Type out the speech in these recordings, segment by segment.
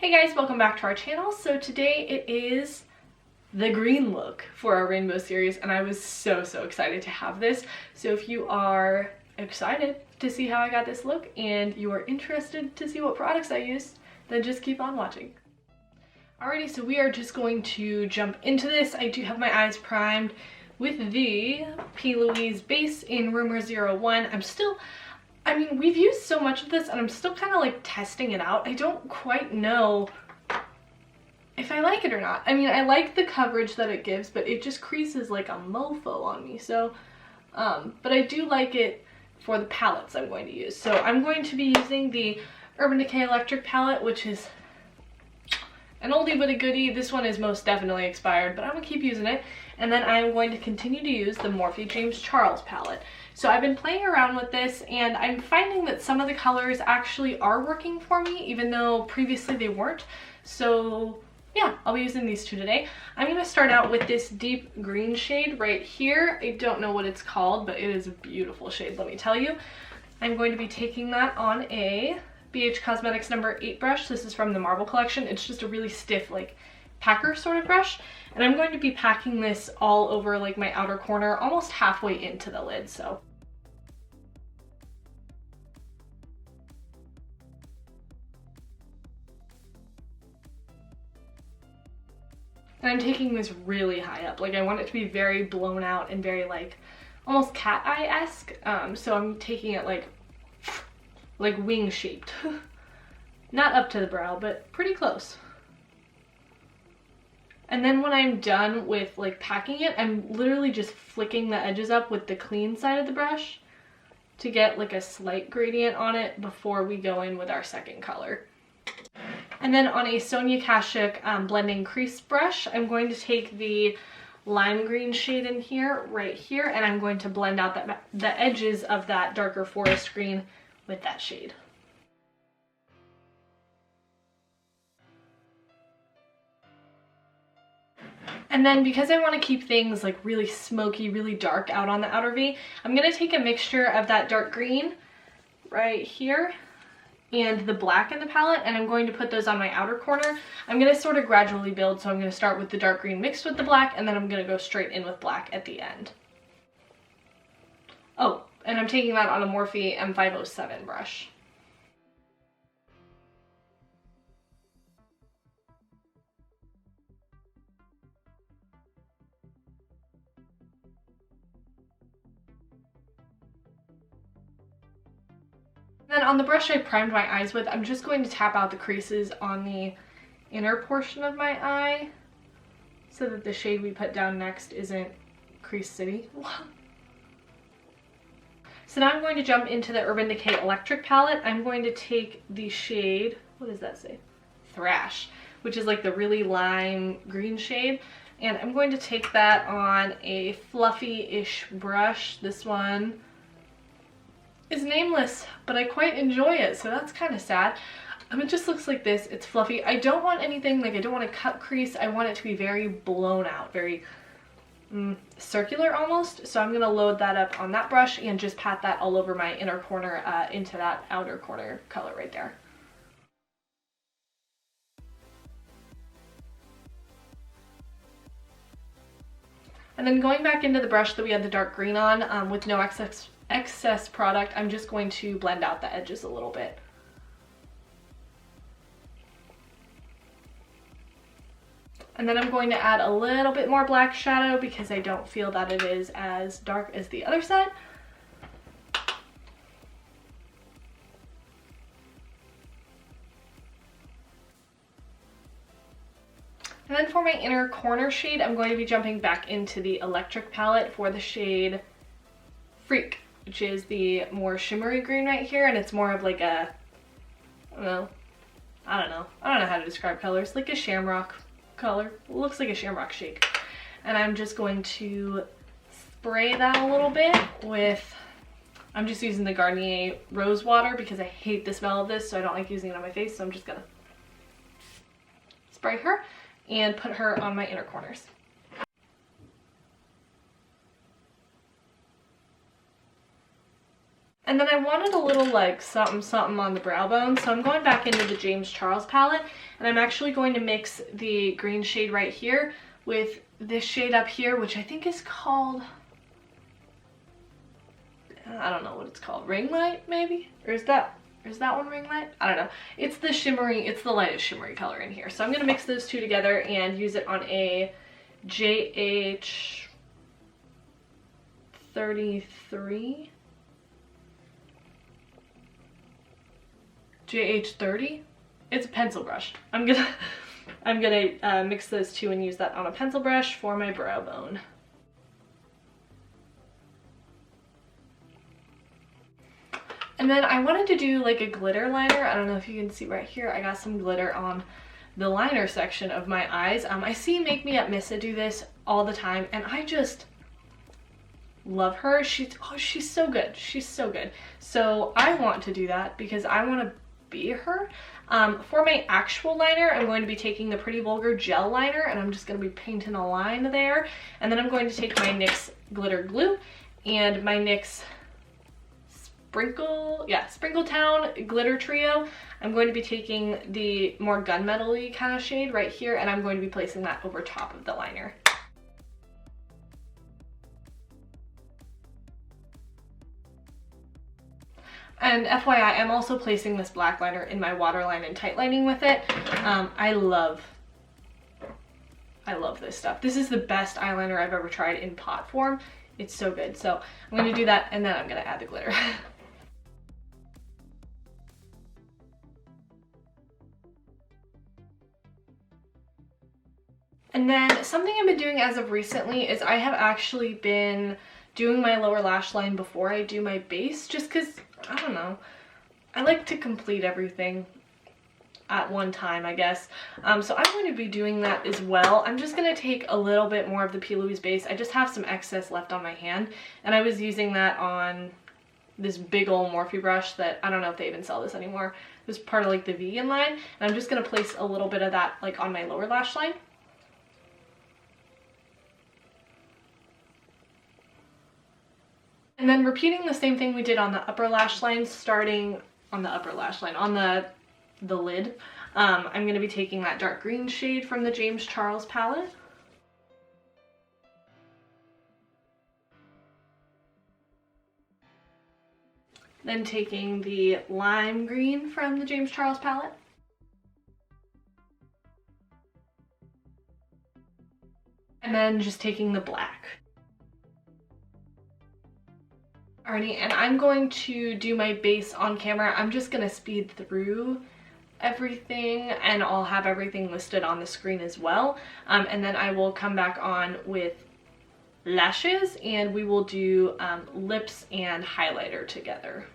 Hey guys, welcome back to our channel. So today it is the green look for our rainbow series, and I was so excited to have this. So if you are excited to see how I got this look and you are interested to see what products I used, then just keep on watching. Alrighty, so we are just going to jump into this. I do have my eyes primed with the PLouise base in Rumor 01. I mean, we've used so much of this and I'm still kind of like testing it out. I don't quite know if I like it or not. I mean, I like the coverage that it gives, but it just creases like a mofo on me. So, but I do like it for the palettes I'm going to use. So I'm going to be using the Urban Decay Electric palette, which is an oldie but a goodie. This one is most definitely expired, but I'm gonna keep using it. And then I'm going to continue to use the Morphe James Charles palette. So I've been playing around with this and I'm finding that some of the colors actually are working for me, even though previously they weren't. So yeah, I'll be using these two today. I'm gonna start out with this deep green shade right here. I don't know what it's called, but it is a beautiful shade, let me tell you. I'm going to be taking that on a BH Cosmetics number 8 brush. This is from the Marble collection. It's just a really stiff, like, packer sort of brush. And I'm going to be packing this all over like my outer corner, almost halfway into the lid, so. And I'm taking this really high up. Like, I want it to be very blown out and very like almost cat eye-esque. So I'm taking it like wing shaped. Not up to the brow, but pretty close. And then when I'm done with like packing it, I'm literally just flicking the edges up with the clean side of the brush to get like a slight gradient on it before we go in with our second color. And then on a Sonia Kashuk blending crease brush, I'm going to take the lime green shade in here, right here, and I'm going to blend out the edges of that darker forest green with that shade. And then because I want to keep things like really smoky, really dark out on the outer V, I'm going to take a mixture of that dark green right here and the black in the palette, and I'm going to put those on my outer corner. I'm going to sort of gradually build, so I'm going to start with the dark green mixed with the black, and then I'm going to go straight in with black at the end. Oh, and I'm taking that on a Morphe M507 brush. Then on the brush I primed my eyes with, I'm just going to tap out the creases on the inner portion of my eye so that the shade we put down next isn't Crease City. So now I'm going to jump into the Urban Decay Electric palette. I'm going to take the shade, what does that say? Thrash, which is like the really lime green shade. And I'm going to take that on a fluffy-ish brush. This one is nameless, but I quite enjoy it, so that's kind of sad. It just looks like this. It's fluffy. I don't want anything, like I don't want to cut crease. I want it to be very blown out, very circular almost. So I'm going to load that up on that brush and just pat that all over my inner corner into that outer corner color right there. And then going back into the brush that we had the dark green on with no excess product, I'm just going to blend out the edges a little bit. And then I'm going to add a little bit more black shadow because I don't feel that it is as dark as the other side. And then for my inner corner shade, I'm going to be jumping back into the electric palette for the shade Freak, which is the more shimmery green right here, and it's more of like a, I don't know how to describe colors, like a shamrock color. It looks like a shamrock shake. And I'm just going to spray that a little bit with, I'm just using the Garnier Rose Water because I hate the smell of this, so I don't like using it on my face, so I'm just gonna spray her and put her on my inner corners. And then I wanted a little like something something on the brow bone, so I'm going back into the James Charles palette, and I'm actually going to mix the green shade right here with this shade up here, which I think is called, I don't know what it's called, Ring Light maybe? Or is that one Ring Light? I don't know. It's the shimmery, it's the lightest shimmery color in here. So I'm gonna mix those two together and use it on a JH 33? JH 30? It's a pencil brush. I'm gonna mix those two and use that on a pencil brush for my brow bone. And then I wanted to do like a glitter liner. I don't know if you can see right here, I got some glitter on the liner section of my eyes. I see Make Me Up Missa do this all the time, and I just love her. She's so good. She's so good. So I want to do that because I want to be her. For my actual liner, I'm going to be taking the Pretty Vulgar gel liner, and I'm just going to be painting a line there. And then I'm going to take my NYX glitter glue and my NYX Sprinkle Town glitter trio. I'm going to be taking the more gunmetal-y kind of shade right here, and I'm going to be placing that over top of the liner. And FYI, I'm also placing this black liner in my waterline and tight lining with it. I love this stuff. This is the best eyeliner I've ever tried in pot form. It's so good. So I'm going to do that, and then I'm going to add the glitter. And then something I've been doing as of recently is I have actually been doing my lower lash line before I do my base, just because, I don't know, I like to complete everything at one time, I guess. So I'm going to be doing that as well. I'm just going to take a little bit more of the PLouise base. I just have some excess left on my hand, and I was using that on this big old Morphe brush that, I don't know if they even sell this anymore. It was part of like the vegan line, and I'm just going to place a little bit of that like on my lower lash line. And then repeating the same thing we did on the upper lash line, starting on the upper lash line, on the lid. I'm going to be taking that dark green shade from the James Charles palette. Then taking the lime green from the James Charles palette. And then just taking the black. Alrighty, and I'm going to do my base on camera. I'm just going to speed through everything, and I'll have everything listed on the screen as well. And then I will come back on with lashes, and we will do lips and highlighter together.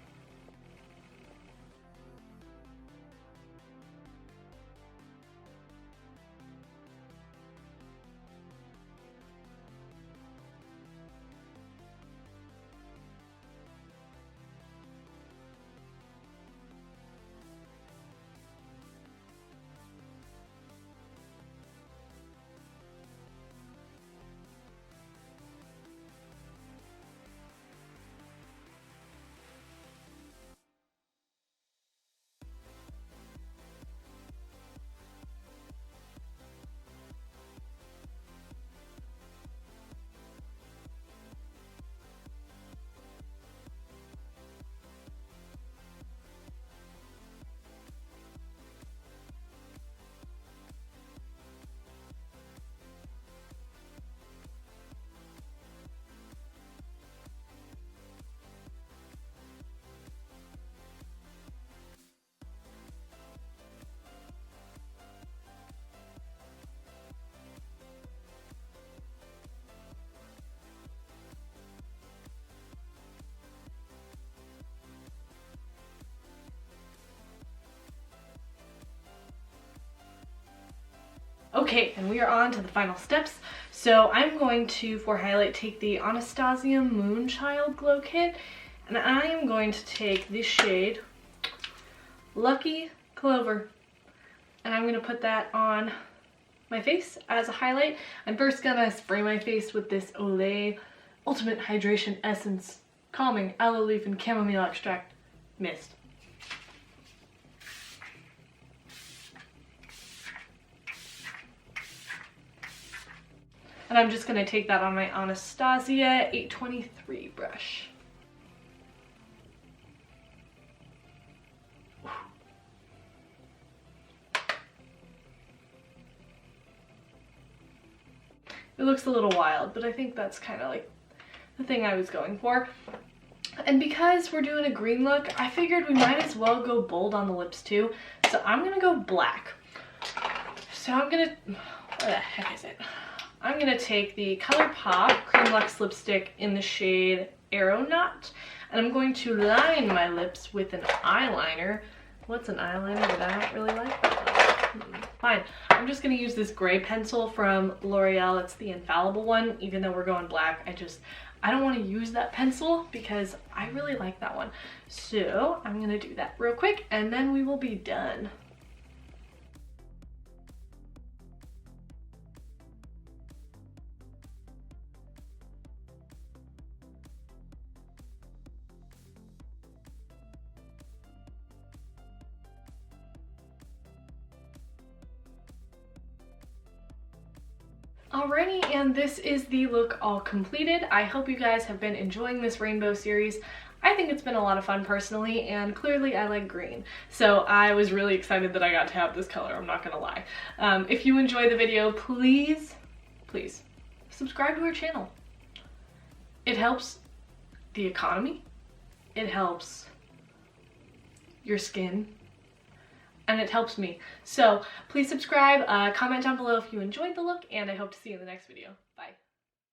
Okay, and we are on to the final steps. So I'm going to, for highlight, take the Anastasia Moonchild Glow Kit, and I am going to take this shade, Lucky Clover, and I'm going to put that on my face as a highlight. I'm first going to spray my face with this Olay Ultimate Hydration Essence Calming aloe leaf and chamomile extract mist. And I'm just going to take that on my Anastasia 823 brush. It looks a little wild, but I think that's kind of like the thing I was going for. And because we're doing a green look, I figured we might as well go bold on the lips too. So I'm going to go black. So I'm going to, where the heck is it? I'm going to take the Colourpop Cream Luxe lipstick in the shade Aeronaut, and I'm going to line my lips with an eyeliner. What's an eyeliner that I don't really like? Fine. I'm just going to use this gray pencil from Loreal. It's the Infallible one. Even though we're going black, I don't want to use that pencil because I really like that one. So I'm going to do that real quick and then we will be done. Alrighty, and this is the look all completed. I hope you guys have been enjoying this rainbow series. I think it's been a lot of fun personally, and clearly I like green. So I was really excited that I got to have this color, I'm not gonna lie. If you enjoyed the video, please subscribe to our channel. It helps the economy, it helps your skin, and it helps me. So please subscribe, comment down below if you enjoyed the look, and I hope to see you in the next video.